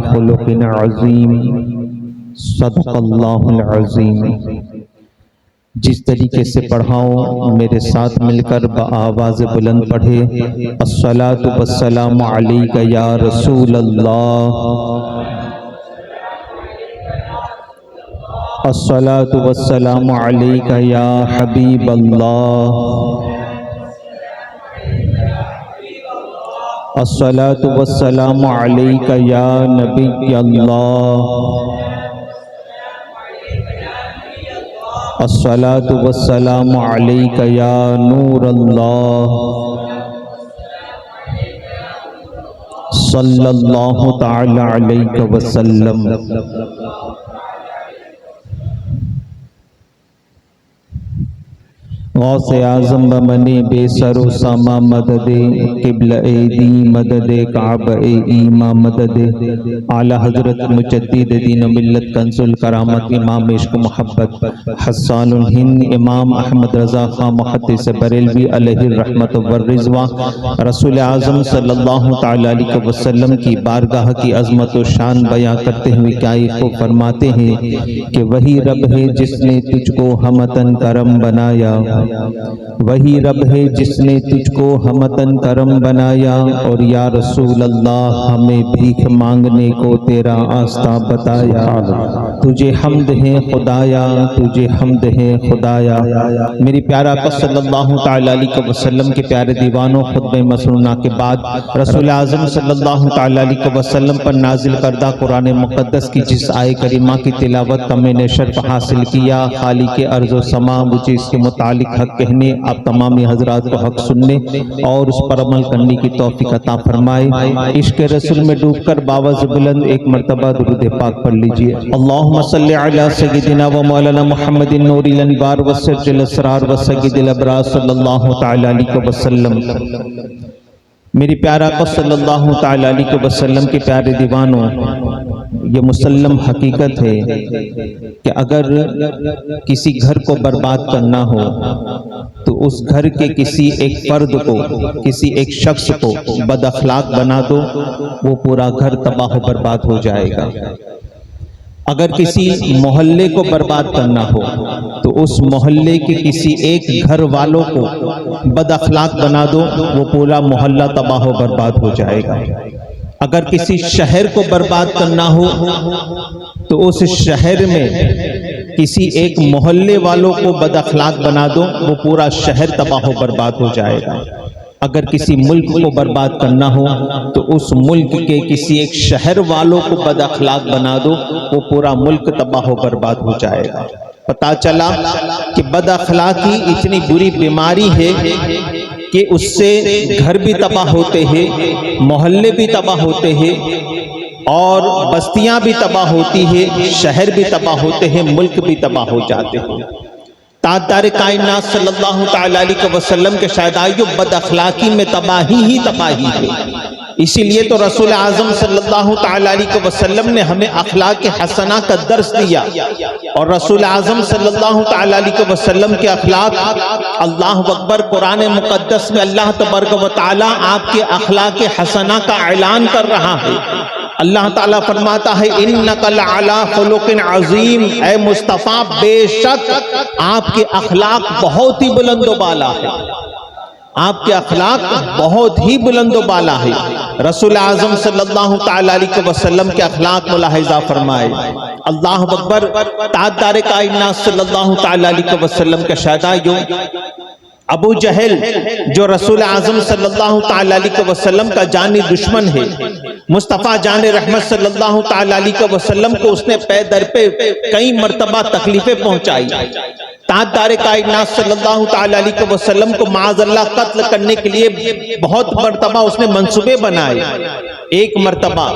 खुलुक़िन अज़ीम सदक़ल्लाहुल अज़ीम। जिस तरीके से पढ़ाऊँ मेरे साथ मिलकर बआवाज़ बुलंद पढ़े। अस्सलातु वस्सलामु अलैका या रसूल अल्लाह, अस्सलातु वस्सलामु अलैका या हबीब अल्लाह, अस्सलातु वस्सलामु अलैका या नबी अल्लाह, अस्सलातु वस्सलामु अलैका या नूर अल्लाह, सल्लल्लाहु तआला अलैहि वसल्लम। गौसे आज़म बमने बेसरो सामा मददे क़िबला दी मददे काब ईमा मददे आला हज़रत मुजद्दिद दीन मिल्लत कंजुल करामत इमाम इश्क मोहब्बत हस्सानुल हिंद इमाम अहमद रज़ा खां मुहद्दिस बरेलवी अलैहि रहमत व रिज़वा रसूल आज़म सल्लल्लाहु तआला अलैहि वसल्लम की बारगाह की अज़मत व शान बयां करते हुए क्या को फरमाते हैं कि वही रब है जिसने तुझको हमतन करम बनाया, वही रब है जिसने तुझको हमतन करम बनाया। और या रसूल अल्लाह हमें भीख मांगने को तेरा आस्था बताया। तुझे हम्द है खुदाया, तुझे हम्द है खुदाया। मेरी प्यारा आका सल्लल्लाहु तआला अलैहि वसल्लम के प्यारे दीवानों, खुतबे मसनूना के बाद रसूल आज़म सल्लल्लाहु तआला अलैहि वसल्लम पर नाजिल करदा कुरान मुक़द्दस की जिस आय करीमा की तिलावत का मैंने शर्फ हासिल किया, खालिक के अर्ज़ समा मुझे इसके मुतालिक हक कहने, आप तमामी हजरात को हक सुनने और उस पर अमल करने की तौफीक अता फरमाए। इश्क़ रसूल में डूबकर बावज़ बुलंद एक मरतबा दुरूद पाक पढ़ लीजिए। अल्लाहुम्मा सल्लि अला सय्यिदिना व मौलाना मुहम्मदिन नूरिल अनवार व सिर्जिल असरार व सय्यिदिल अबरार सल्लल्लाहु तआला अलैहि वसल्लम। मेरी प्यारा आका सल्लल्लाहु तआला अलैहि वसल्लम के प्यारे दीवानों, ये मुसल्लम हकीकत है कि अगर किसी घर को बर्बाद करना हो तो उस घर के किसी एक फर्द को, किसी एक शख्स को बदअखलाक बना दो, वो पूरा घर तबाह बर्बाद हो जाएगा। अगर किसी मोहल्ले को बर्बाद करना हो तो उस मोहल्ले के किसी एक घर वालों को बदअखलाक बना दो, वो पूरा मोहल्ला तबाह बर्बाद हो जाएगा। अगर किसी शहर को बर्बाद करना हो तो उस शहर में किसी एक मोहल्ले वालों को बदअखलाक बना दो, वो पूरा शहर तबाह बर्बाद हो जाएगा। अगर किसी मुल्क को बर्बाद करना हो तो उस मुल्क के किसी एक शहर वालों को बदअखलाक बना दो, वो पूरा मुल्क तबाह बर्बाद हो जाएगा। पता चला कि बदअखलाकी इतनी बुरी बीमारी है कि उससे घर भी तबाह होते हैं, मोहल्ले भी तबाह होते हैं और बस्तियां भी तबाह होती है, शहर भी तबाह होते हैं, मुल्क भी तबाह हो जाते हैं। ताजदार कायनात सल्लल्लाहु तआला अलैहि वसल्लम के शायदाइयों, बदअखलाकी में तबाही ही तबाही है। इसीलिए तो रसूल आज़म सल्लल्लाहु तआला अलैहि वसल्लम ने हमें अखलाक हसना का दर्स दिया। और रसूल आज़म सल्लल्लाहु तआला अलैहि वसल्लम के अखलाक, अल्लाह अकबर, कुरान मुक़द्दस में अल्लाह तबारक व तआला आपके अखलाक हसना का ऐलान कर रहा है। अल्लाह ताला फरमाता है, इन्नका लअला खुलुक़िन अज़ीम, ऐ मुस्तफ़ा बेशक आपके अखलाक बहुत ही बुलंद बाला है, आपके अखलाक बहुत ही बुलंद बाला है। रसूल आज़म सल्लल्लाहु तआला अलैहि वसल्लम के अखलाक मुलाहिज़ा फरमाए। अल्लाह अकबर, ताजदार कायनात सल्लल्लाहु तआला अलैहि वसल्लम के शायदाइयों, अबू जहल जो रसूल आज़म सल्लल्लाहु तआला अलैहि वसल्लम का जानी दुश्मन है, मुस्तफ़ा जान रहमत सल्लल्लाहु तआला अलैहि वसल्लम को उसने पे दर पे कई मरतबा तकलीफें पहुंचाई। ताजदार कायनात सल्लल्लाहु तआला अलैहि वसल्लम को माज़अल्लाह कत्ल करने के लिए बहुत मरतबा उसने मंसूबे बनाए। एक मरतबा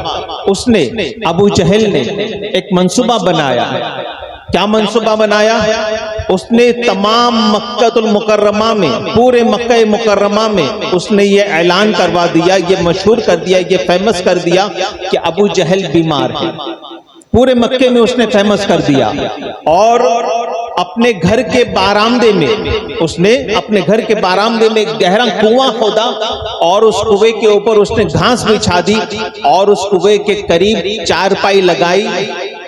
उसने, अबू जहल ने एक मंसूबा बनाया। क्या मंसूबा बनाया? उसने तमाम मक्कातुल मुकर्रमा में, पूरे मक्का मुकर्रमा में उसने ये ऐलान करवा दिया, ये मशहूर कर दिया, ये फेमस कर दिया कि अबू जहल बीमार है। पूरे मक्के में उसने फेमस कर दिया। और अपने घर के बारामदे में, उसने अपने घर के बारामदे में एक गहरा कुआं खोदा और उस कुएं के ऊपर उसने घास बिछा दी और उस कुएं के करीब चारपाई लगाई,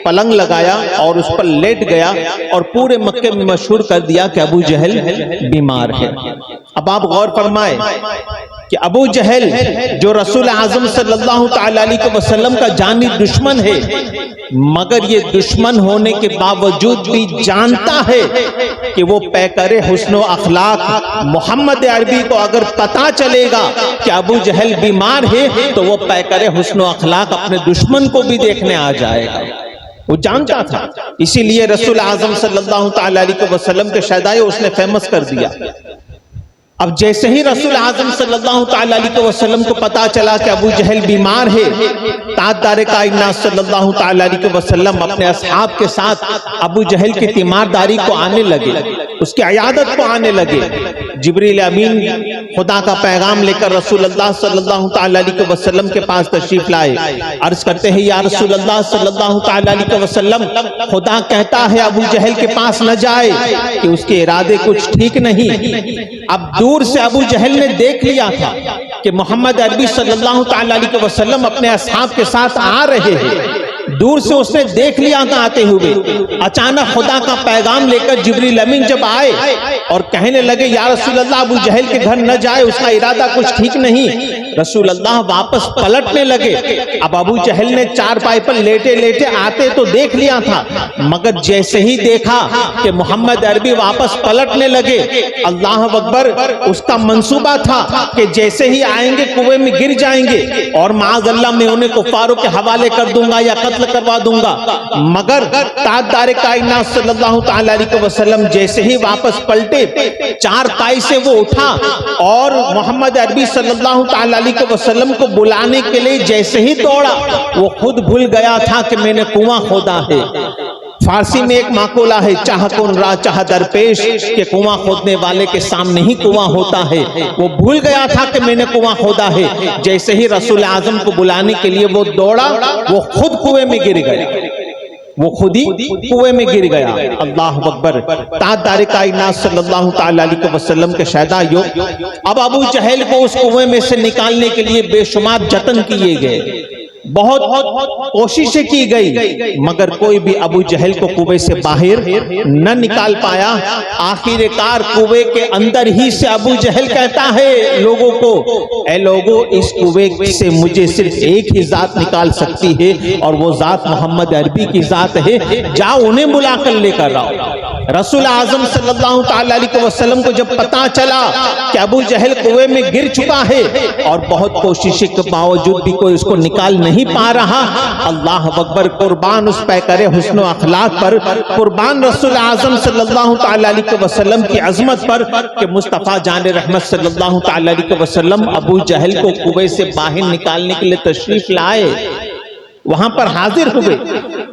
पलंग लगाया और उस पर लेट गया और पूरे मक्के में मशहूर कर दिया कि अबू जहल बीमार है। अब आप गौर फरमाए कि अबू जहल जो रसूल आजम सल्लल्लाहु अलैहि वसल्लम का जानी दुश्मन है, मगर ये दुश्मन होने के बावजूद भी जानता है कि वो पैकरे हुस्न व अखलाक मोहम्मद अरबी को अगर पता चलेगा कि अबू जहल बीमार है तो वो पैकरे हुस्न व अखलाक अपने दुश्मन को भी देखने आ जाएगा। वो जानता था, इसीलिए रसूल आजम सल्लल्लाहु अलैहि वसल्लम के शदाई उसने फेमस कर दिया। अब जैसे ही रसूल आजम सल्लल्लाहु अलैहि वसल्लम को पता चला कि अबू जहल बीमार है, ताजदार कायनात सल्लल्लाहु अलैहि वसल्लम अपने असहाब के साथ अबू जहल की तीमारदारी को आने लगे, उसकी अयादत को आने लगे। जिब्रील अमीन खुदा का पैगाम लेकर रसूल अल्लाह सल्लल्लाहु अलैहि वसल्लम के पास तशरीफ लाए। अर्ज करते हैं, या रसूल अल्लाह सल्लल्लाहु अलैहि वसल्लम, खुदा कहता है अबू जहल के पास न जाए कि उसके इरादे कुछ ठीक नहीं। अब दूर से अबू जहल ने देख लिया था कि मोहम्मद अरबी सल्लल्लाहु अलैहि वसल्लम अपने असहाब के साथ आ रहे हैं। दूर से उसने देख लिया था आते हुए। अचानक खुदा का पैगाम लेकर जिब्रील अमीन जब आए और कहने लगे, या रसूल अल्लाह, अबू जहल के घर न जाए, उसका इरादा कुछ ठीक नहीं। रसूल अल्लाह वापस पलटने लगे। अब अबू जहल ने चारपाई पर लेटे लेटे आते तो देख लिया था, मगर जैसे ही देखा कि मोहम्मद अरबी वापस पलटने लगे, अल्लाह अकबर, उसका मंसूबा था कि जैसे ही आएंगे कुएं में गिर जाएंगे और माज़ अल्लाह मैं उन्हें कुफारों के हवाले कर दूंगा या कत्ल करवा दूंगा। मगर ताजदार कायनात सल्लल्लाहु अलैहि वसल्लम जैसे ही वापस पलटे, चारपाई से वो उठा और मोहम्मद अरबी सल्लल्लाहु अलैहि वसल्लम को बुलाने के लिए जैसे ही दौड़ा, वो खुद भूल गया था कि मैंने कुआं खोदा है। फारसी में एक माकूला है, चाह कौन रा चाह दरपेश, के कुआं खोदने वाले के सामने ही कुआं होता है। वो भूल गया था कि मैंने कुआं खोदा है। जैसे ही रसूल आजम को बुलाने के लिए वो दौड़ा, वो खुद कुएं में गिर गया, वो खुद ही कुएं में गिर गया। अल्लाह अकबर। ताजदार कायनात सल्लल्लाहु अलैहि वसल्लम के शहदाइयों, अब अबू जहल को उस कुएं में से निकालने के लिए बेशुमार जतन किए गए, बहुत कोशिशें की गई, मगर कोई भी अबू जहल को कुएं से बाहर न निकाल पाया। आखिरकार कुएं के अंदर ही से अबू जहल कहता है लोगों को, ऐ लोगों, इस कुएं से मुझे सिर्फ एक ही जात निकाल सकती है और वो जात मोहम्मद अरबी की जात है। जाओ उन्हें बुलाकर लेकर आओ। रसूल आजम सल्लल्लाहु अलैहि वसल्लम को जब पता चला कि अबू जहल कुएं में गिर चुका है और बहुत कोशिशों के बावजूद भी कोई उसको निकाल नहीं पा रहा, अल्लाह अकबर, कुर्बान उस पैकरे हुस्न व अखलाक पर, कुर्बान रसूल आजम सल्लल्लाहु अलैहि वसल्लम की अजमत पर कि मुस्तफ़ा जान रहमत सल्लल्लाहु अलैहि वसल्लम अबू जहल को कुएं से बाहर निकालने के लिए तशरीफ लाए, वहां पर हाजिर हुए।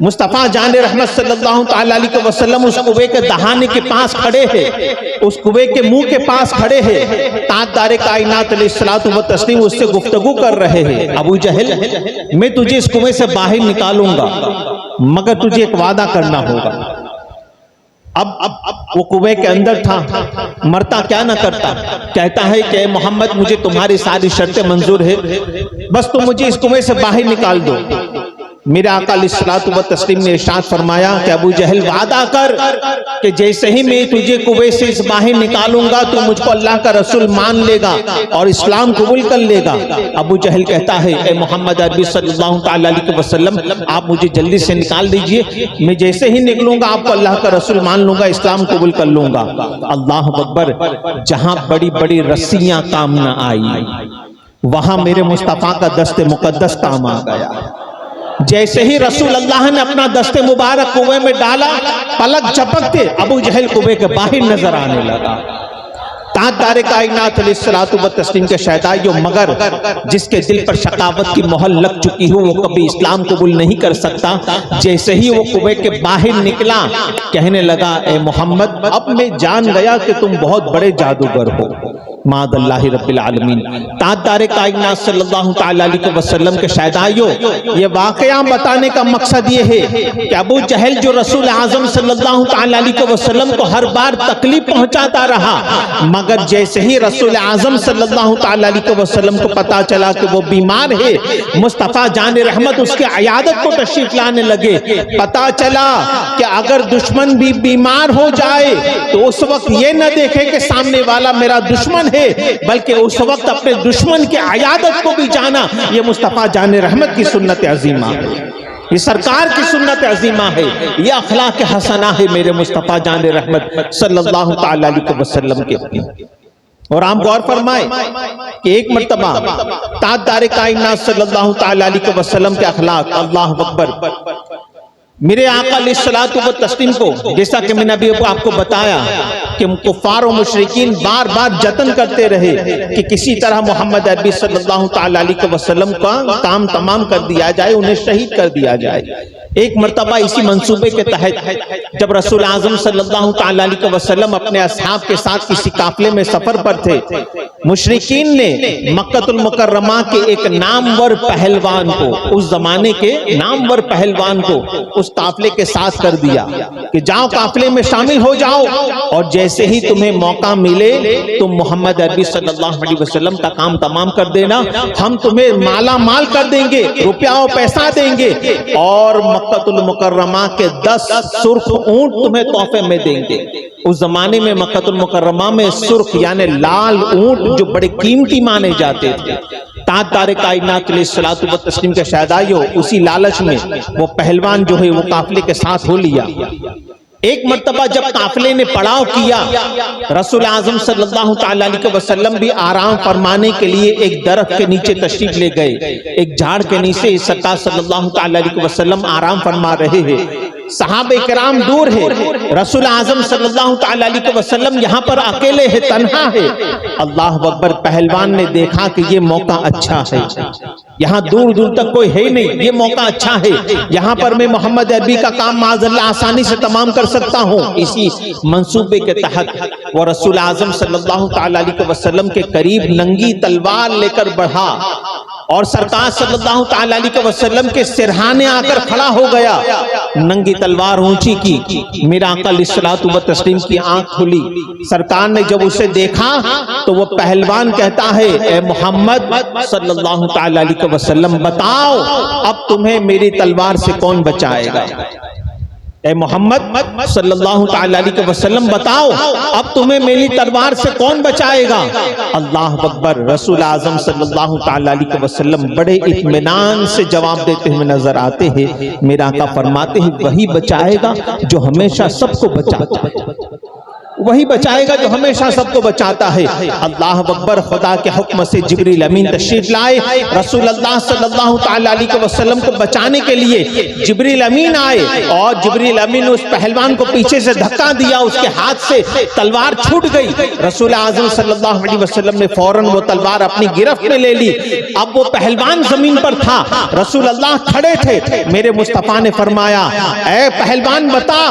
मुस्तफ़ा जान रहमत सल्लल्लाहु अलैहि वसल्लम उस कुएं के दहाने के पास खड़े हैं, उस कुएं के मुंह के पास खड़े हैं। ताजदार कायनात अलैहिस्सलातु व तस्लीम उससे गुफ्तगू कर रहे हैं, अबू जहल, मैं तुझे इस कुएं से बाहर निकालूंगा, मगर तुझे एक वादा करना होगा। अब वो कुएं के अंदर था, मरता क्या ना करता। कहता है कि मोहम्मद, मुझे तुम्हारी सारी शर्तें मंजूर है, बस तुम मुझे इस कुएं से बाहर निकाल दो। मेरे आका अलैहिस्सलातु व तस्लीम ने इरशाद फरमाया कि अबू जहल, वादा कर कि जैसे ही मैं तुझे कुएं से इस बाहर निकालूंगा तो मुझको अल्लाह का रसूल मान लेगा और इस्लाम कबूल कर लेगा। अबू जहल कहता है, ए मोहम्मद अरबी सल्लल्लाहु अलैहि वसल्लम, आप मुझे जल्दी से निकाल दीजिए, मैं जैसे ही निकलूंगा आपको अल्लाह का रसूल मान लूंगा, इस्लाम कबूल कर लूंगा। अल्लाह अकबर। जहां बड़ी बड़ी रस्सियां काम न आई, वहां मेरे मुस्तफा का दस्ते मुकद्दस काम आ गया। जैसे ही रसूल अल्लाह ने अपना दस्ते मुबारक कुएं में डाला, पलक झपकते अबू जहल कुएं के बाहर नजर आने लगा। ताजदार कायनात अलैहिस्सलातु व तस्लीम के शहदाइयों, मगर जिसके दिल पर शकावत की मोहर लग चुकी हो वो कभी इस्लाम कबूल नहीं कर सकता। जैसे ही वो कुएं के बाहर निकला, कहने लगा, ए मोहम्मद, अब मैं जान गया कि तुम बहुत बड़े जादूगर हो। मादल्लाहि रब्बिल आलमीन। ताजदार कायनात सल्लल्लाहु तआला अलैहि वसल्लम के शहदाइयों, ये वाकया बताने का मकसद ये है कि अबू जहल जो रसूल आजम सल्लल्लाहु तआला अलैहि वसल्लम को हर बार तकलीफ पहुंचाता रहा, मगर जैसे ही रसूल आजम सल्लल्लाहु तआला अलैहि वसल्लम को पता चला कि वो बीमार है, मुस्तफ़ा जान रहमत उसके अयादत को तशरीफ लाने लगे। पता चला कि अगर दुश्मन भी बीमार हो जाए तो उस वक्त ये न देखे कि सामने वाला मेरा दुश्मन है, बल्कि उस वक्त अपने दुश्मन की अयादत को भी जाना। ये मुस्तफ़ा जान रहमत की सुन्नत अजीमा है, ये सरकार की सुन्नत अजीमा है, ये अखलाक हसना है मेरे मुस्तफ़ा जान रहमत सल्लल्लाहु तआला अलैहि वसल्लम के। और आप गौर फरमाए कि एक मर्तबा ताजदार कायनात सल्लल्लाहु तआला अलैहि वसल्लम के अखलाक, अल्लाह अकबर, मेरे आका अलैहिस्सलातु व तस्लीम को, जैसा कि मैंने अभी आपको बताया कि कुफ्फार और मुशरिकीन बार बार जतन करते रहे कि किसी तरह मोहम्मद अरबी सल्लल्लाहु तआला अलैहि वसल्लम का काम तमाम कर दिया जाए, उन्हें शहीद कर दिया जाए। एक मर्तबा इसी मंसूबे के तहत जब रसूल आजम सल्लल्लाहु तआला अलैहि वसल्लम अपने असहाब के साथ किसी काफिले में सफर पर थे, मुशरिकीन ने मक्कतुल मुकर्रमा के एक नामवर पहलवान को, उस जमाने के नामवर पहलवान को उस काफिले के साथ कर दिया कि जाओ काफिले में शामिल हो जाओ, और जैसे ही तुम्हें मौका मिले तुम मोहम्मद अरबी सल्लल्लाहु अलैहि वसल्लम का काम तमाम कर देना, हम तुम्हें माला माल कर देंगे, रुपया और पैसा देंगे, और मक्कतुल मुकर्रमा के 10 सुर्ख ऊंट तुम्हें तोहफे में देंगे। उस जमाने में मक्कतुल मुकर्रमा में सुर्ख यानी लाल ऊंट जो बड़े कीमती माने जाते थे। ताजदार कायनात अलैहिस्सलातु व तस्लीम के शहदाइयों, उसी लालच में वो पहलवान जो है वो काफिले के साथ हो लिया। एक मर्तबा जब काफिले ने पड़ाव किया, रसूल आजम सल्लल्लाहु तआला अलैहि वसल्लम भी आराम फरमाने के लिए एक दरख्त के नीचे तशरीफ ले गए। एक झाड़ के नीचे सरकार सल्लल्लाहु तआला अलैहि वसल्लम आराम फरमा रहे हैं, सहाबे किराम दूर है, रसूल आजम सल्लल्लाहु तआला अलैहि वसल्लम यहाँ पर अकेले है, तन्हा है। अल्लाह अकबर, पहलवान ने देखा कि ये मौका अच्छा है, यहाँ दूर दूर तक कोई है नहीं, ये मौका अच्छा है, यहाँ पर मैं मोहम्मद अरबी का काम माज़अल्लाह आसानी से तमाम कर सकता हूँ। इसी मंसूबे के तहत वो रसूल आजम सल्लल्लाहु तआला अलैहि वसल्लम के करीब नंगी तलवार लेकर बढ़ा और सरकार सल्लल्लाहु तआला अलैहि वसल्लम के सिरहाने आकर खड़ा हो गया। नंगी तलवार ऊंची की, मेरा आका अलैहिस्सलातु व तस्लीम की आंख खुली। सरकार ने जब उसे देखा तो वो पहलवान कहता है, ए मोहम्मद सल्लल्लाहु तआला अलैहि वसल्लम, बताओ अब तुम्हें मेरी तलवार से कौन बचाएगा? ए मोहम्मद सल्लल्लाहु तआला अलैहि वसल्लम, बताओ अब तुम्हें मेरी तलवार से कौन बचाएगा? अल्लाह अकबर, रसूल आजम सल्लल्लाहु तआला अलैहि वसल्लम बड़े इत्मीनान से जवाब देते हुए नजर आते हैं। मेरा आका फरमाते हैं, वही बचाएगा जो हमेशा सबको बचाता है, वही बचाएगा जो हमेशा सबको बचाता है। अल्लाह अकबर, खुदा के हुक्म से जिब्रील अमीन तशरीफ लाए, रसूल अल्लाह सल्लल्लाहु तआला अलैहि वसल्लम को बचाने के लिए जिब्रील अमीन आए और जिब्रील अमीन उस पहलवान को पीछे से धक्का दिया, उसके हाथ से तलवार छूट गई। रसूल आजम सल्लल्लाहु अलैहि वसल्लम ने फौरन वो तलवार अपनी गिरफ्त में ले ली। अब वो पहलवान जमीन पर था, रसूल अल्लाह खड़े थे। मेरे मुस्तफा ने फरमाया, ऐ पहलवान, बता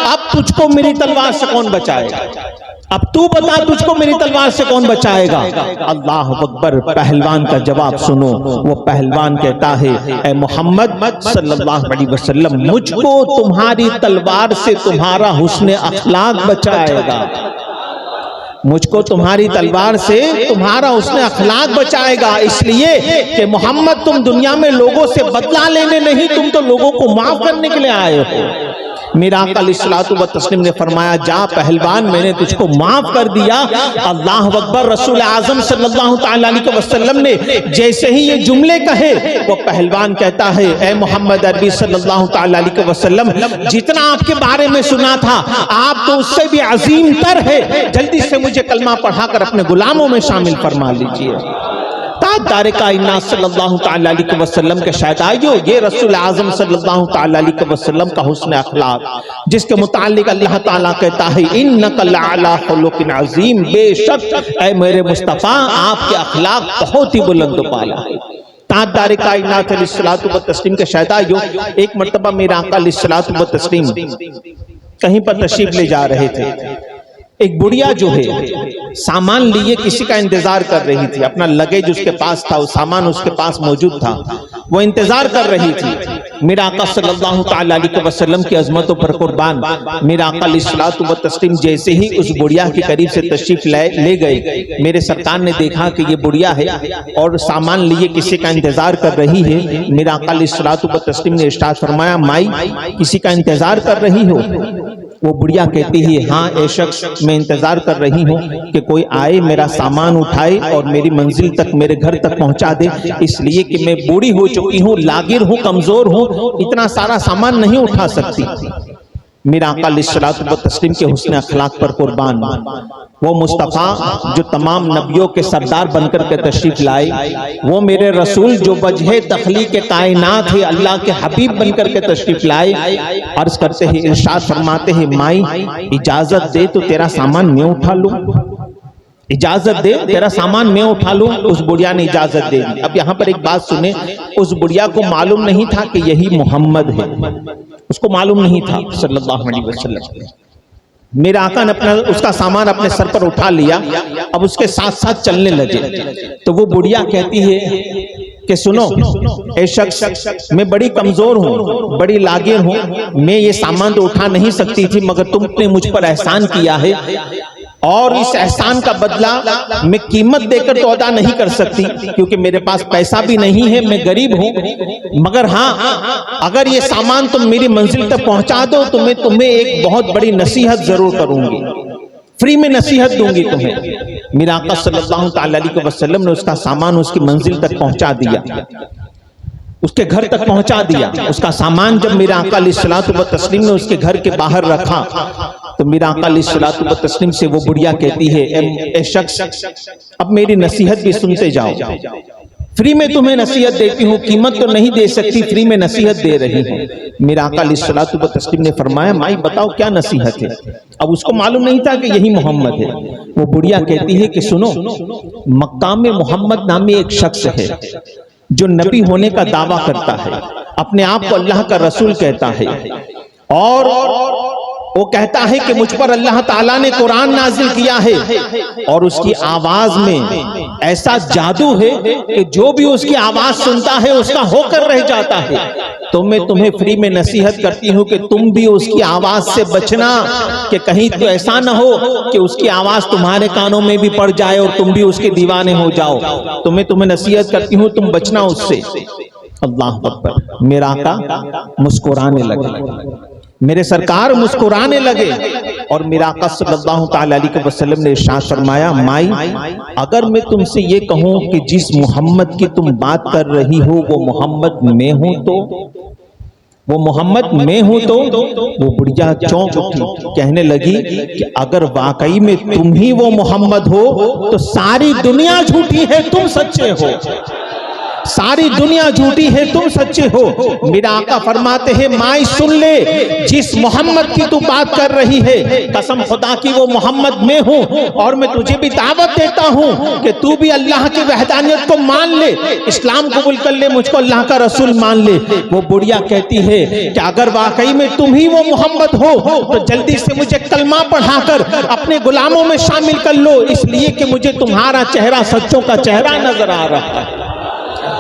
अब तुझको मेरी तलवार से कौन बचाएगा? अब तू बता, तुझको मेरी तलवार से कौन बचाएगा? अल्लाह अकबर, पहलवान का जवाब सुनो। वो पहलवान कहता है, ए मोहम्मद सल्लल्लाहु अलैहि वसल्लम, मुझको तुम्हारी तलवार से तुम्हारा हुस्न अखलाक बचाएगा, मुझको तुम्हारी तलवार से तुम्हारा हुस्न अखलाक बचाएगा। इसलिए कि मोहम्मद, तुम दुनिया में लोगों से बदला लेने नहीं, तुम तो लोगों को माफ करने के लिए आए हो। मेरा आका अलैहिस्सलातु व तस्लीम ने फरमाया, जा पहलवान, मैंने तुझको माफ कर दिया। अल्लाह अकबर, रसूल आजम सल्लल्लाहु तआला अलैहि वसल्लम ने जैसे ही ये जुमले कहे, वो पहलवान कहता है, ए मोहम्मद अरबी सल्लल्लाहु तआला अलैहि वसल्लम, जितना आपके बारे में सुना था आप तो उससे भी अजीम तर है, जल्दी से मुझे कलमा पढ़ाकर अपने गुलामों में शामिल फरमा लीजिए। ताजदार कायनात सल्लल्लाहु तआला अलैहि वसल्लम के शहदाइयों, ये रसूल आजम सल्लल्लाहु तआला अलैहि वसल्लम का हुस्न अखलाक, जिसके मुताल्लिक अल्लाह ताला कहता है, इन्नका लअला खुलुकिन अज़ीम, बेशक ऐ मेरे मुस्तफ़ा आपके अखलाक बहुत ही बुलंद पाला है। ताजदार कायनात अलैहिस्सलातु व तस्लीम के शहदाइयों, एक मर्तबा मेरा आका अलैहिस्सलातु व तस्लीम कहीं पर तशरीफ ले जा रहे थे। एक बुढ़िया जो है सामान लिए किसी का इंतजार कर रही थी, अपना लगेज उसके पास था, वो सामान उसके पास मौजूद था, वो इंतजार कर रही थी। मेरा आका सल्लल्लाहु ताला अलैहि वसल्लम की अजमतों पर कुर्बान, मेरा आका अलैहिस्सलातु व तस्लीम जैसे ही उस बुढ़िया के करीब से तशरीफ ले गए, मेरे सरकार ने देखा कि ये बुढ़िया है और सामान लिए किसी का इंतजार कर रही है। मेरा आका अलैहिस्सलातु व तस्लीम ने इरशाद फरमाया, माई किसी का इंतजार कर रही हो? वो बुढ़िया कहती है, हाँ ए शख्स, मैं इंतजार कर रही हूँ कि कोई आए, मेरा सामान उठाए और मेरी मंजिल तक, मेरे घर तक पहुंचा दे, इसलिए कि मैं बूढ़ी हो चुकी हूँ, लागिर हूँ, कमजोर हूँ, इतना सारा सामान नहीं उठा सकती। मेरा आका अलैहिस्सलातु व तस्लीम के हुस्न अखलाक पर कुर्बान, वो मुस्तफ़ा जो तमाम नबियों के सरदार बनकर के तशरीफ लाए, वो मेरे रसूल जो वजह तख्लीक कायनात है, अल्लाह के हबीब बनकर के तशरीफ लाए। अर्ज करते हैं, इरशाद फरमाते हैं, माई इजाजत दे तो तेरा सामान मैं उठा लूं, इजाजत दे तेरा सामान मैं उठा लूं। उस बुढ़िया ने इजाजत दे दी। अब यहाँ पर एक बात सुने, उस बुढ़िया को मालूम नहीं था कि यही मोहम्मद है, उसको मालूम नहीं था सल्लल्लाहु अलैहि वसल्लम। मेरा आका ने अपना उसका सामान अपने सर पर उठा लिया, अब उसके साथ साथ चलने लगे। तो वो बुढ़िया कहती है कि सुनो ए शख्स, मैं बड़ी कमजोर हूँ, बड़ी लागिर हूँ, मैं ये सामान तो उठा नहीं सकती थी, मगर तुमने मुझ पर एहसान किया है और इस एहसान का बदला मैं कीमत देकर तो अदा नहीं कर सकती, क्योंकि मेरे पास पैसा भी नहीं है, मैं गरीब हूं। मगर हाँ, अगर ये सामान तुम मेरी मंजिल तक पहुंचा दो तो मैं तुम्हें एक बहुत बड़ी नसीहत जरूर करूंगी, फ्री में नसीहत दूंगी तुम्हें। मेरा आका सल्लल्लाहु ताला अलैहि वसल्लम ने उसका सामान उसकी मंजिल तक पहुंचा दिया, उसके घर तक पहुंचा दिया। उसका सामान जब मेरा आका अलैहिस्सलातु व तस्लीम ने उसके घर के बाहर रखा, तो मेरा आका अलैहिस्सलातु व तस्लीम से वो बुढ़िया कहती है, ए शख्स, अब मेरी नसीहत भी सुनते जाओ, फ्री में तुम्हें नसीहत देती हूँ, कीमत तो नहीं दे सकती, फ्री में नसीहत दे रही हूँ। मेरा आका अलैहिस्सलातु व तस्लीम ने फरमाया, माई बताओ क्या नसीहत है? अब उसको मालूम नहीं था कि यही मोहम्मद है। वो बुढ़िया कहती है कि सुनो, मक्का में मोहम्मद नामी एक शख्स है जो नबी होने का दावा करता है, अपने आप को अल्लाह का रसूल कहता है, और वो कहता है कि मुझ पर अल्लाह ताला ने कुरान नाजिल किया है, और उसकी आवाज में ऐसा जादू है कि जो भी उसकी आवाज सुनता है उसका होकर रह जाता है। तो मैं तुम्हें फ्री में नसीहत करती हूँ कि तुम भी उसकी आवाज से बचना, कि कहीं तो ऐसा ना हो कि उसकी आवाज तुम्हारे कानों में भी पड़ जाए और तुम भी उसके दीवाने हो जाओ। तो मैं तुम्हें नसीहत करती हूँ, तुम बचना उससे। अल्लाह अकबर। मेरा आका मुस्कुराने लगे, मेरे सरकार मुस्कुराने लगे, और मेरा आका सल्लल्लाहु ताला अलैहि वसल्लम ने इरशाद फरमाया, माई अगर मैं तुमसे ये कहूं कि जिस मोहम्मद की तुम बात कर रही हो वो मोहम्मद मैं हूं, तो वो मोहम्मद मैं हूं, तो वो बुढ़िया चौंक उठी, कहने लगी कि अगर वाकई में तुम ही वो मोहम्मद हो तो सारी दुनिया झूठी है, तुम सच्चे हो, सारी दुनिया झूठी है, तुम सच्चे हो। मेरा आका फरमाते हैं, माई सुन ले, जिस मोहम्मद की तू बात कर रही है, कसम खुदा की वो मोहम्मद मैं हूँ, और मैं तुझे भी दावत देता हूँ कि तू भी अल्लाह की वहदानियत को मान ले, इस्लाम कबूल कर ले, मुझको अल्लाह का रसूल मान ले। वो बुढ़िया कहती है कि अगर वाकई में तुम ही वो मोहम्मद हो तो जल्दी से मुझे कलमा पढ़ाकर अपने गुलामों में शामिल कर लो, इसलिए कि मुझे तुम्हारा चेहरा सच्चों का चेहरा नजर आ रहा है,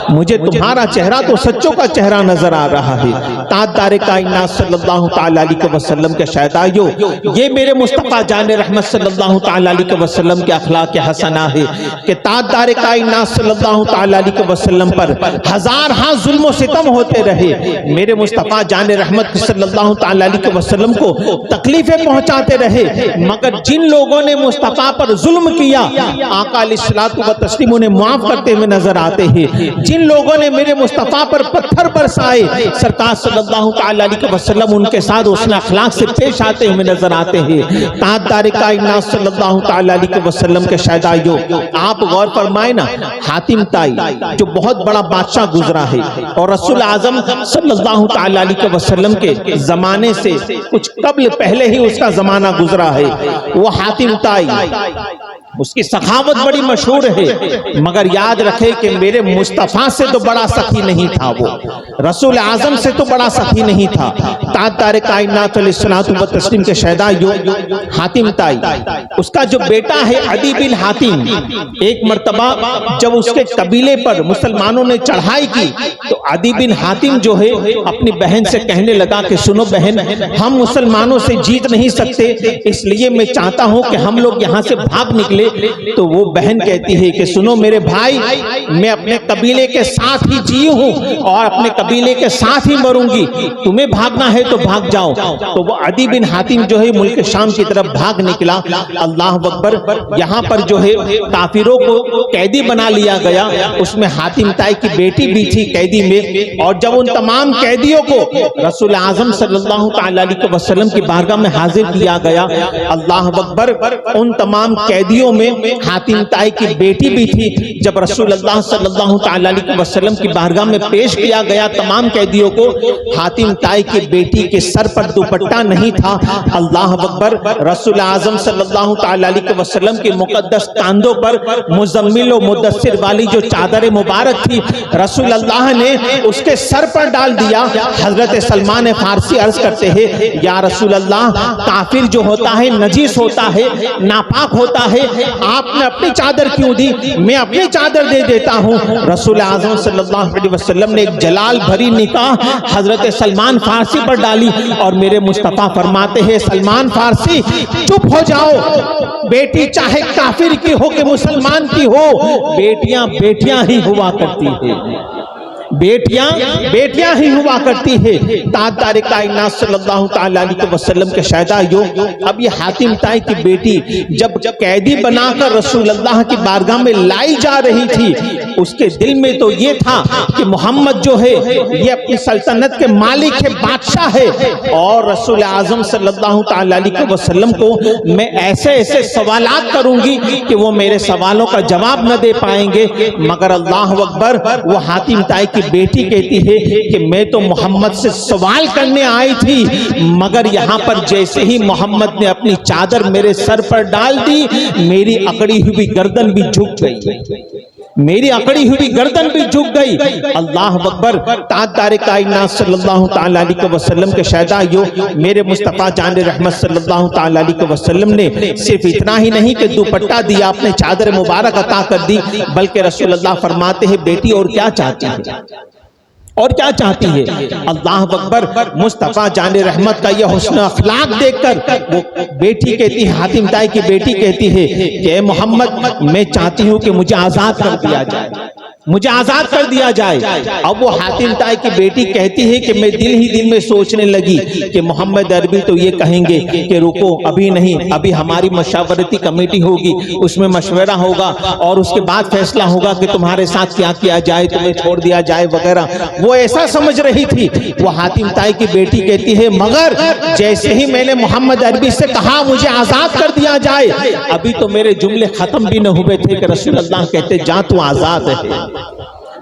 मुझे तुम्हारा चेहरा तो सच्चों का चेहरा नजर आ रहा है। ताजदार कायनात सल्लल्लाहु ताला अलैहि वसल्लम के शहदाइयों, ये मेरे मुस्तफा जान रहमत सल्लल्लाहु ताला अलैहि वसल्लम के अखलाक हसना है कि ताजदार कायनात सल्लल्लाहु ताला अलैहि वसल्लम पर हजार हाँ जुल्म सितम होते रहे, मेरे मुस्तफा जान रहमत सल्लल्लाहु ताला अलैहि वसल्लम को तकलीफें पहुंचाते रहे, मगर जिन लोगों ने मुस्तफा पर जुल्म किया, आका अलैहिस्सलातु व तस्लीम उन्हें माफ करते हुए नजर आते हैं। जिन लोगों ने मेरे मुस्तफा पर पत्थर बरसाए, सरकार सल्लल्लाहु ताला अलैहि वसल्लम उनके साथ उसने अखलाक से पेश आते हुए नजर आते हैं। ताजदार कायनात सल्लल्लाहु ताला अलैहि वसल्लम के शहदाइयों, आप गौर फरमाए ना, हातिम ताई जो बहुत बड़ा बादशाह गुजरा है और रसूल आजम सल्लल्लाहु ताला अलैहि वसल्लम के जमाने से कुछ कबल पहले ही उसका जमाना गुजरा है, वो हातिम ताई उसकी सखावत बड़ी मशहूर है, मगर याद रखे कि मेरे मुस्तफ़ा से तो बड़ा सखी नहीं था वो, रसूल आजम से तो बड़ा सखी नहीं था। ताजदार कायनात अलैहिस्सलातु व तस्लीम के शहदा यो हातिम ताई, उसका जो बेटा है अदी बिन हातिम, एक मर्तबा जब उसके कबीले पर मुसलमानों ने चढ़ाई की तो अदी बिन हातिम जो है अपनी बहन से कहने लगा कि सुनो बहन, हम मुसलमानों से जीत नहीं सकते, इसलिए मैं चाहता हूं कि हम लोग यहाँ से भाग निकले। तो वो बहन कहती है कि सुनो मेरे भाई, मैं अपने कबीले के साथ ही जी हूं और अपने कबीले के साथ ही मरूंगी, तुम्हें भागना है तो भाग जाओ। तो वो अदी बिन हातिम जो है मुल्क शाम की तरफ भाग निकला। अल्लाह अकबर, यहाँ पर जो है काफिरों को कैदी बना लिया गया, उसमें हातिम ताई की बेटी भी थी कैदी में। और जब उन तमाम कैदियों को रसूल आजम सल्लल्लाहु अलैहि वसल्लम की बारगाह में हाजिर किया गया, अल्लाह अकबर, उन तमाम कैदियों में हातिम ताई की बेटी भी थी। जब रसूल अल्लाह सल्लल्लाहु अलैहि वसल्लम की बारगाह में पेश किया गया तमाम कैदियों को, हातिम ताई की बेटी के सर पर दुपट्टा नहीं था। अल्लाह अकबर, रसूल आजम सल्लल्लाहु अलैहि वसल्लम के मुकद्दस कांधों पर मुजम्मिल और मुदस्सिर वाली जो चादर मुबारक थी, रसूल अल्लाह ने उसके सर पर डाल दिया। हजरत सलमान फारसी अर्ज करते हैं, या रसूल अल्लाह, काफिर जो होता है नजीस होता है, नापाक होता है, आपने अपनी चादर क्यों दी? मैं अपनी चादर दे देता हूं। रसूल आज़म सल्लल्लाहु अलैहि वसल्लम ने एक जलाल भरी निकाह हजरत सलमान फारसी पर डाली और मेरे मुस्तफ़ा फरमाते हैं, सलमान फारसी चुप हो जाओ, बेटी चाहे काफिर की हो कि मुसलमान की हो, बेटियां बेटियां ही हुआ करती है, बेटियां बेटियां ही हुआ करती है। ताजदार कायनात सल्लल्लाहु अलैहि वसल्लम के शहदा यो, अब ये हातिम ताई की बेटी जब कैदी बनाकर रसूल अल्लाह की बारगाह में लाई जा रही थी, उसके दिल में तो ये था कि मोहम्मद जो है ये अपनी सल्तनत के मालिक है, बादशाह है, और रसूल आजम सल्लल्लाहु अलैहि वसल्लम को मैं ऐसे ऐसे सवालात करूंगी कि वो मेरे सवालों का जवाब न दे पाएंगे। मगर अल्लाह अकबर, वो हातिम ताई की बेटी कहती है कि मैं तो मोहम्मद से सवाल करने आई थी, मगर यहाँ पर जैसे ही मोहम्मद ने अपनी चादर मेरे सर पर डाल दी, मेरी अकड़ी हुई गर्दन भी झुक गई, मेरी अकड़ी हुई गर्दन भी झुक गई। अल्लाह अकबर, ताजदार कायनात सल्लल्लाहु अलैहि वसल्लम के शहदा यो, मेरे मुस्तफ़ा जान रहमत सल्लल्लाहु अलैहि वसल्लम ने सिर्फ इतना ही नहीं कि दुपट्टा दिया, अपने चादर मुबारक अता कर दी, बल्कि रसूल अल्लाह फरमाते हैं, बेटी और क्या चाहती है, और क्या चाहती है? अल्लाह अकबर, मुस्तफ़ा जान रहमत का यह हुस्न अखलाक देखकर वो बेटी कहती है, हातिम ताई की बेटी कहती है कि मोहम्मद, मैं चाहती हूँ कि मुझे आजाद कर दिया जाए, मुझे आजाद कर दिया जाए। अब वो हातिम ताई की बेटी कहती है कि मैं दिल ही दिल में सोचने लगी कि मोहम्मद अरबी तो ये कहेंगे कि रुको, अभी नहीं, अभी हमारी मशावरती कमेटी होगी, उसमें मशवरा होगा और उसके बाद फैसला होगा कि तुम्हारे साथ क्या किया जाए, तुम्हें छोड़ दिया जाए वगैरह। वो ऐसा समझ रही थी। वो हातिम ताई की बेटी कहती है, मगर जैसे ही मैंने मोहम्मद अरबी से कहा मुझे आजाद कर दिया जाए, अभी तो मेरे जुमले खत्म भी न हुए थे कि रसूल अल्लाह कहते, जा तू आजाद है,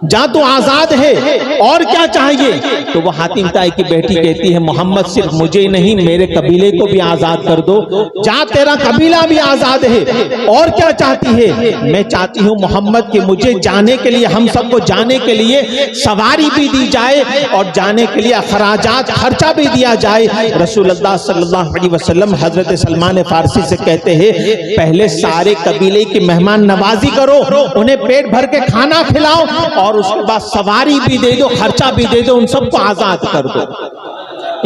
जा तो आजाद है, और क्या चाहिए? तो वह हातिम ताई की बेटी कहती है, मोहम्मद सिर्फ मुझे ही नहीं, मेरे कबीले को भी आजाद कर दो, जा तेरा कबीला भी आजाद है। और क्या चाहती है? मैं चाहती हूँ मोहम्मद कि मुझे जाने के लिए, हम सबको जाने के लिए सवारी भी दी जाए और जाने के लिए खराजात खर्चा भी दिया जाए। रसूल अल्लाह सल्लल्लाहु अलैहि वसल्लम हजरत सलमान फारसी से कहते हैं, पहले सारे कबीले की मेहमान नवाजी करो, उन्हें पेट भर के खाना खिलाओ और उसके बाद सवारी भी दे दो, खर्चा भी दे दो, उन सबको आजाद कर दो,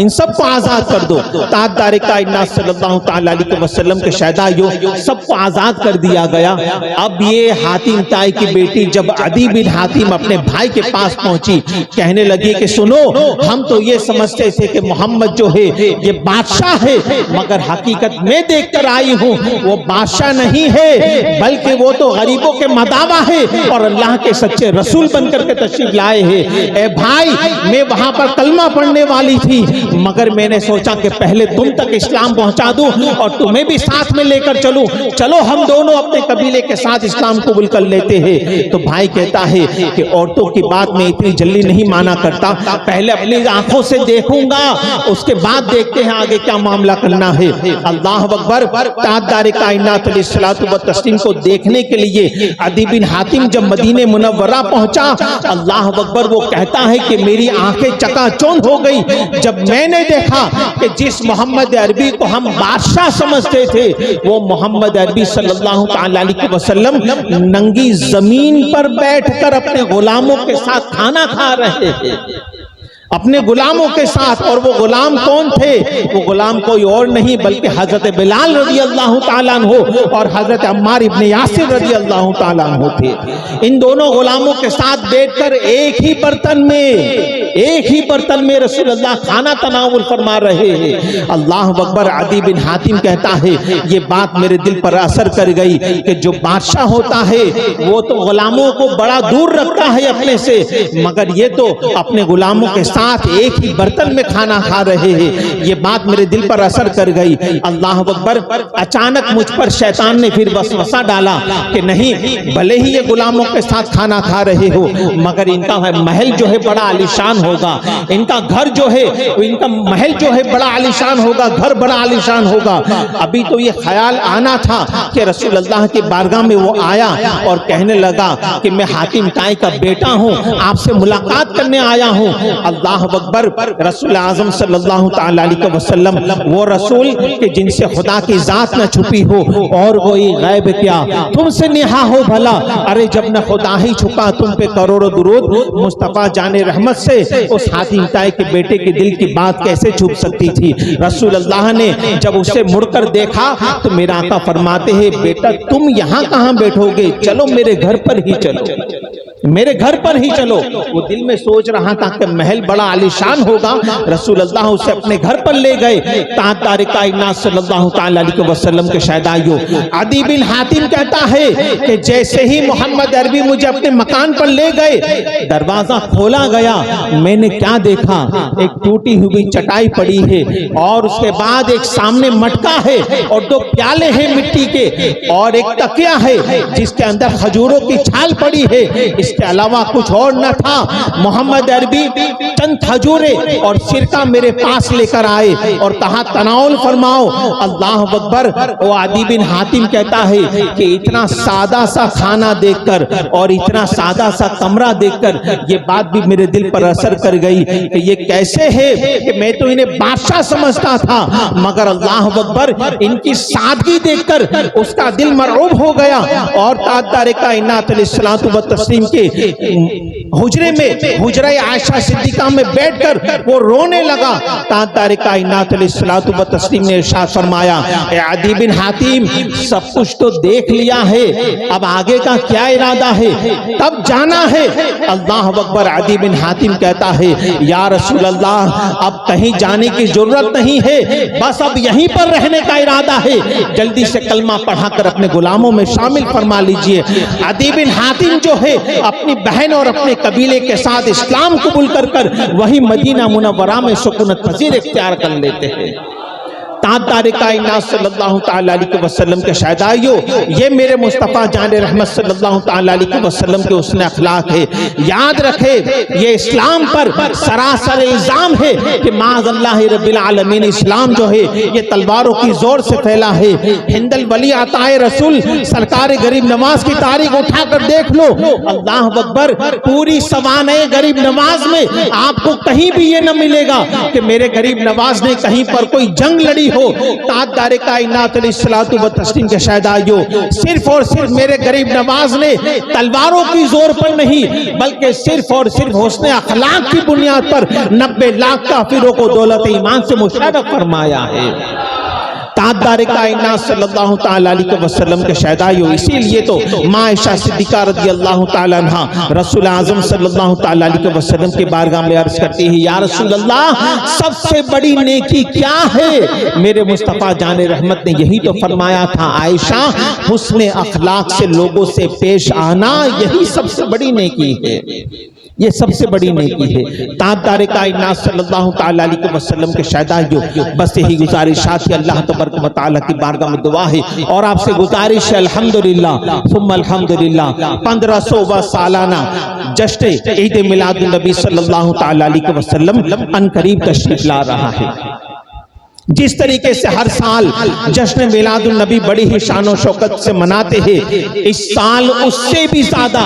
इन सबको आजाद कर दो। ताजदार कायनात सल्लल्लाहु अलैहि वसल्लम के शहदा यो, सबको आजाद कर दिया गया। अब ये हातिम ताई की बेटी जब अदी बिन हातिम अपने भाई के पास पहुंची, कहने लगी कि सुनो, हम तो ये समझते थे कि मोहम्मद जो है ये बादशाह है, मगर हकीकत में देख कर आई हूँ वो बादशाह नहीं है, बल्कि वो तो गरीबों के मदावा है और अल्लाह के सच्चे रसूल बनकर के तशरीफ लाए हैं। ए भाई, मैं वहां पर कलमा पढ़ने वाली थी मगर मैंने सोचा कि पहले तुम तक इस्लाम पहुंचा दूं और तुम्हें भी साथ में लेकर चलूं, चलो हम दोनों अपने कबीले के साथ इस्लाम कबूल कर लेते हैं। तो भाई कहता है कि औरतों की बात में इतनी जल्दी नहीं माना करता, पहले अपनी आंखों से देखूंगा, उसके बाद देखते हैं आगे क्या मामला करना है। अल्लाह अकबर। ताजदार कायनात अलैहिस्सलातु व तस्लीम को देखने के लिए अदी बिन हातिम जब मदीने मुनव्वरा पहुंचा, अल्लाह अकबर, वो कहता है कि मेरी आंखें चकाचौंध हो गई जब मैंने देखा कि जिस मोहम्मद अरबी को हम बादशाह समझते थे वो मोहम्मद अरबी सल्लल्लाहु अलैहि वसल्लम नंगी जमीन पर बैठकर अपने गुलामों के साथ खाना खा रहे थे, अपने गुलामों के साथ। और वो गुलाम कौन थे? वो गुलाम कोई और नहीं बल्कि हजरत बिलाल रजी अल्लाह ताला अन्हु और हजरत अम्मार इब्ने यासिर रजी अल्लाह ताला अन्हु थे। इन दोनों गुलामों के साथ बैठकर एक ही बर्तन में रसूलुल्लाह खाना तनावुल फरमा रहे हैं। अल्लाह अकबर। अदी बिन हातिम कहता है ये बात मेरे दिल पर असर कर गई कि जो बादशाह होता है वो तो गुलामों को बड़ा दूर रखता है अपने से, मगर ये तो अपने गुलामों के साथ एक ही बर्तन में खाना खा रहे हैं। ये बात मेरे दिल पर असर कर गई। अल्लाह अकबर। अचानक मुझ पर शैतान ने फिर वसवसा डाला कि नहीं, भले ही ये गुलामों के साथ खाना खा रहे हो मगर इनका महल जो है बड़ा आलीशान होगा, इनका घर जो है, इनका महल जो है बड़ा आलीशान होगा, घर बड़ा आलीशान होगा। अभी तो ये ख्याल आना था कि रसूलुल्लाह की बारगाह में वो आया और कहने लगा कि मैं हातिम ताई का बेटा हूँ, आपसे मुलाकात करने आया हूँ। अल्लाह अकबर। रसूल आज़म सल्लल्लाहु ताला अलैहि वसल्लम वो रसूल कि जिनसे खुदा की जात न छुपी हो और कोई गैब क्या तुमसे निहा हो भला। अरे जब न खुदा ही छुपा तुम पे करोड़ों दुरूद, मुस्तफा जाने रहमत से उस हातिम ताई के बेटे के दिल की बात कैसे छुप सकती थी। रसूल अल्लाह ने जब उसे मुड़कर देखा तो मेरा आका फरमाते हैं बेटा तुम यहाँ कहाँ बैठोगे, चलो मेरे घर पर ही चलो, मेरे घर पर ही चलो। वो दिल में सोच रहा था कि महल बड़ा आलीशान होगा। रसूल अल्लाह उसे अपने घर पर ले गए। ताजदार कायनात सल्लल्लाहु ताला अलैहि वसल्लम के शहदाइयों अदी बिन हातिम कहता है कि जैसे ही मोहम्मद अरबी मुझे अपने मकान पर ले गए, दरवाजा खोला गया, मैंने क्या देखा, एक टूटी हुई चटाई पड़ी है और उसके बाद एक सामने मटका है और दो प्याले हैं मिट्टी के और एक तकिया है जिसके अंदर खजूरों की छाल पड़ी है, इसके अलावा कुछ और न था। मोहम्मद अरबी चंद खजूरे और सिरका मेरे पास लेकर आए और कहा तनाउल फरमाओ। अल्लाह अकबर। वो अदी बिन हातिम कहता है कि इतना सादा सा खाना देखकर और इतना सादा सा कमरा देखकर ये बात भी मेरे दिल पर असर कर गई कि ये कैसे है कि मैं तो इन्हें बादशाह समझता था, मगर अल्लाह अकबर इनकी सादगी देखकर उसका दिल मरऊब हो गया और ताजदार कायनात अलैहिस्सलातु व तस्लीम के हुजरे में, हुजरा आयशा सिद्दीका में बैठकर वो रोने लगा। ताजदार कायनात अलैहिस्सलातु व तस्लीम ने इरशाद फरमाया ए अदी बिन हातिम सब कुछ तो देख लिया है, अब आगे का क्या इरादा है, तब जाना है। अल्लाह अकबर। अदी बिन हातिम कहता है या रसूल अल्लाह अब कहीं जाने की जरूरत नहीं है, बस अब यहीं पर रहने का इरादा है, जल्दी से कलमा पढ़ाकर अपने गुलामों में शामिल फरमा लीजिए। अदी बिन हातिम जो है अपनी बहन और अपने कबीले के साथ इस्लाम कबूल कर वही मदीना मुनव्वरा में सुकूनत पजीर इख्तियार कर लेते हैं। ताजदार कायनात सल्लल्लाहु ताला अलैहि वसल्लम के शहदाइयों ये मेरे मुस्तफ़ा जाने रहमत सल्लल्लाहु ताला अलैहि वसल्लम के उसने अखलाक है। याद रखे ये इस्लाम पर सरासर इल्जाम है कि माज़अल्लाह रब्बिल आलमीन इस्लाम जो है ये तलवारों की जोर से फैला है। हिंदल वली अताए रसूल सरकार गरीब नवाज की तारीख उठाकर देख लो, अल्लाह अकबर, पूरी सवाने गरीब नवाज में आपको कहीं भी ये न मिलेगा कि मेरे गरीब नवाज ने कहीं पर कोई जंग लड़ी हो। ताजदार कायनात अलैहिस्सलातु व तस्लीम के शहदाइयों सिर्फ और सिर्फ मेरे गरीब नवाज ने तलवारों की जोर पर नहीं बल्कि सिर्फ और सिर्फ हुस्न अखलाक की बुनियाद पर 90 लाख काफिरों को दौलत ईमान से मुशर्रफ फरमाया है। ताजदार कायनात सल्लल्लाहु ताला अलैहि वसल्लम के शहदाइयों इसीलिए तो माँ आयशा सिद्दीका रज़ियल्लाहु ताला अन्हा रसूल आज़म सल्लल्लाहु ताला अलैहि वसल्लम के बारगाह में अर्ज करती है या रसूल अल्लाह सबसे बड़ी नेकी क्या है? मेरे मुस्तफ़ा जाने रहमत ने यही तो फरमाया था आयशा हुस्न अखलाक से लोगों से पेश आना यही सबसे बड़ी नेकी है। ये सबसे बड़ी नेकी है। ताजदार कायनात सल्लल्लाहु ताला अलैहि वसल्लम के शहदाइयों, बस यही गुजारिशात अल्लाह तबारक व तआला की बारगाह में दुआ है और आपसे गुजारिश है, अल्हम्दुलिल्लाह सुम्मा अल्हम्दुलिल्लाह, 1500वां सालाना जश्न ईद मिलादुन नबी सल्लल्लाहु ताला अलैहि वसल्लम अनकरीब तशरीफ ला रहा है। जिस तरीके से हर साल जश्न मिलादुन नबी बड़ी ही शान और शौकत से मनाते हैं, इस साल उससे भी ज्यादा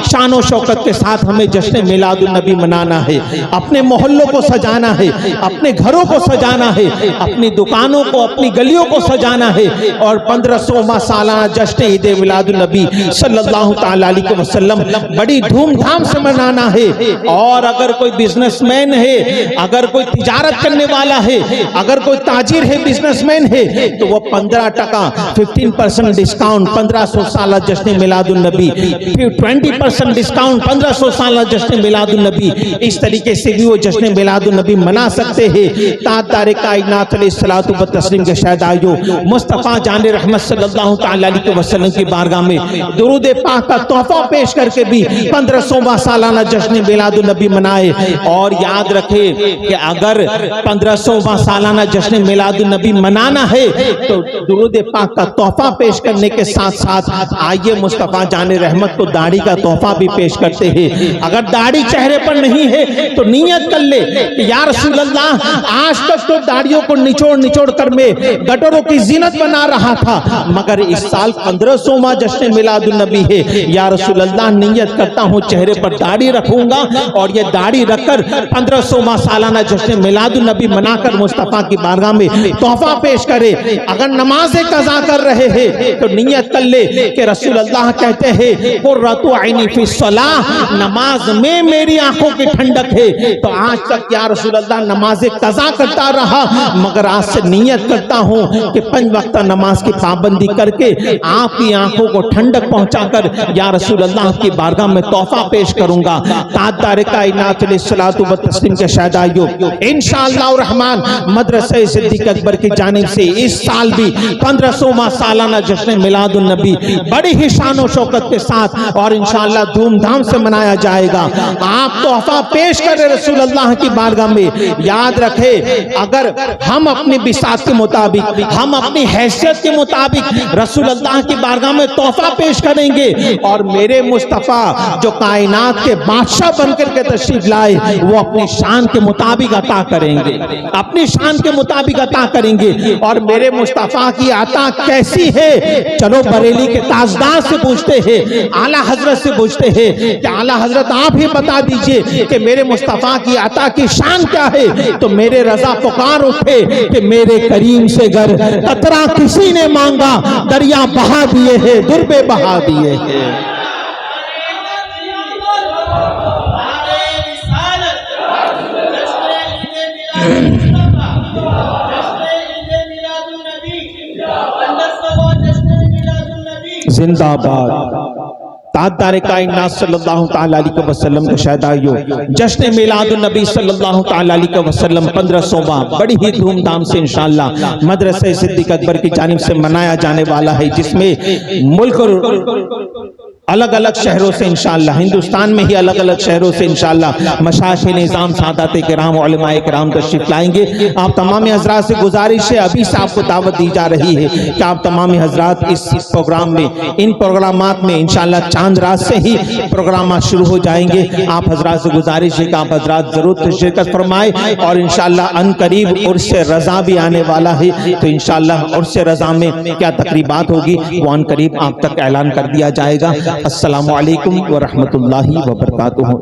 शान और शौकत के साथ हमें जश्न मिलादुन नबी मनाना है। अपने मोहल्लों को सजाना है, अपने घरों को सजाना है, अपनी दुकानों को, अपनी गलियों को सजाना है और 1500वां सालाना जश्न ईद मिलादुन नबी सल्लल्लाहु ताला अलैहि वसल्लम बड़ी धूमधाम से मनाना है। और अगर कोई बिजनेसमैन है, अगर कोई तिजारत करने वाला है, अगर कोई ताजिर है, बिजनेसमैन है, तो वो 15% 15% डिस्काउंट 1500 साल जश्न मिलादुन नबी, फिर 20% डिस्काउंट 1500 साल जश्न मिलादुन नबी, इस तरीके से भी वो जश्न मिलादुन नबी मना सकते हैं। ताजदार कायनात अलैहिस्सलातु व तस्लीम के शहदाइयों, मुस्तफा जान रहमत सल्लल्लाहु ताला अलैहि वसल्लम की बारगाह में दुरूद पाक का तोहफा पेश करके भी 1500वां सालाना जश्न मिलादुन नबी मनाए। और याद रखे कि अगर 1500वां सालाना जश्न मिलादुन नबी मनाना है तो दुरूद पाक का तोहफा पेश करने के साथ साथ आइए मुस्तफा जान रहमत को दाढ़ी का तोहफा भी पेश करते हैं। अगर दाढ़ी चेहरे पर नहीं है तो नियत कर ले कि या रसूल अल्लाह, आज तक तो दाढ़ियों को निचोड़ निचोड़ कर मैं गटरों की जीनत बना रहा था, मगर इस साल 1500वां जश्न मिलादुन नबी है, या रसूल अल्लाह नियत करता हूँ चेहरे पर दाढ़ी रखूंगा और ये दाढ़ी रखकर 1500वां सालाना जश्न मिलादुन नबी मनाकर मुस्तफा की बारगाह में तोहफा पेश करे। अगर नमाज़े कज़ा कर रहे हैं तो नियत कर ले कि रसूल अल्लाह कहते हैं कुर्रतु ऐनी फी सलाह, नमाज में मेरी आंखों की ठंडक है। तो आज तक या रसूल अल्लाह नमाज़े कज़ा करता रहा, मगर आज से नियत करता हूं कि 5 वक्त नमाज की पाबंदी करके आपकी आंखों को ठंडक पहुंचाकर या रसूल अल्लाह की बारगाह में तोहफा पेश करूंगा। ताजदार कायनात अलैहिस्सलातु व तस्लीम के शहदाइयों, इंशाअल्लाह रहमान मदरसा सिद्दीक अकबर की जानिब से इस साल भी 1500वां सालाना जश्न मिलादुन नबी बड़ी ही शान और शौकत के साथ और इंशाअल्लाह धूमधाम से मनाया जाएगा। आप तोहफा पेश करें रसूल अल्लाह की बारगाह में। याद रखे, अगर हम अपनी बिसात के मुताबिक, हम अपनी हैसियत के मुताबिक रसूल अल्लाह की बारगाह में तोहफा पेश करेंगे और मेरे मुस्तफा जो कायनात के बादशाह बनकर के तशरीफ लाए, वो अपनी शान के मुताबिक अता करेंगे, अपनी शान के मुताबिक अता करेंगे। और मेरे मुस्तफा की अता कैसी है, चलो बरेली के ताजदार से पूछते हैं, आला हजरत से पूछते हैं कि आला हजरत आप ही बता दीजिए कि मेरे मुस्तफा की अता की शान क्या है। तो मेरे रजा पुकार उठे कि मेरे करीम से गर कतरा किसी ने मांगा, दरिया बहा दिए हैं, दुर्बे बहा दिए हैं। जिंदाबाद। ताजदार कायनात सल्लल्लाहु ताला अलैहि वसल्लम के शहदाइयों, जश्न मिलादुन नबी सल्लल्लाहु ताला अलैहि वसल्लम 1500वां बड़ी ही धूमधाम से इंशाअल्लाह मदरसा सिद्दीक अकबर की जानिब से मनाया जाने वाला है, जिसमें मुल्क अलग अलग शहरों से इंशाअल्लाह, हिंदुस्तान में ही अलग अलग शहरों से इंशाअल्लाह मशाइख निज़ाम सादात किराम उलमाए किराम तशरीफ लाएंगे। आप तमाम हजरात से गुजारिश है, अभी से आपको दावत दी जा रही है कि आप तमाम हजरात इस प्रोग्राम में, इन प्रोग्रामात में इंशाअल्लाह चांद रात से ही प्रोग्राम शुरू हो जाएंगे। आप हजरात से गुजारिश है कि आप हजरात जरूर शिरकत फरमाए और इंशाअल्लाह अनकरीब उर्स रज़ा भी आने वाला है, तो इंशाअल्लाह उर्स रज़ा में क्या तकरीबात होगी वो अनकरीब आप तक ऐलान कर दिया जाएगा। अस्सलामु अलैकुम व रहमतुल्लाहि व बरकातुहू।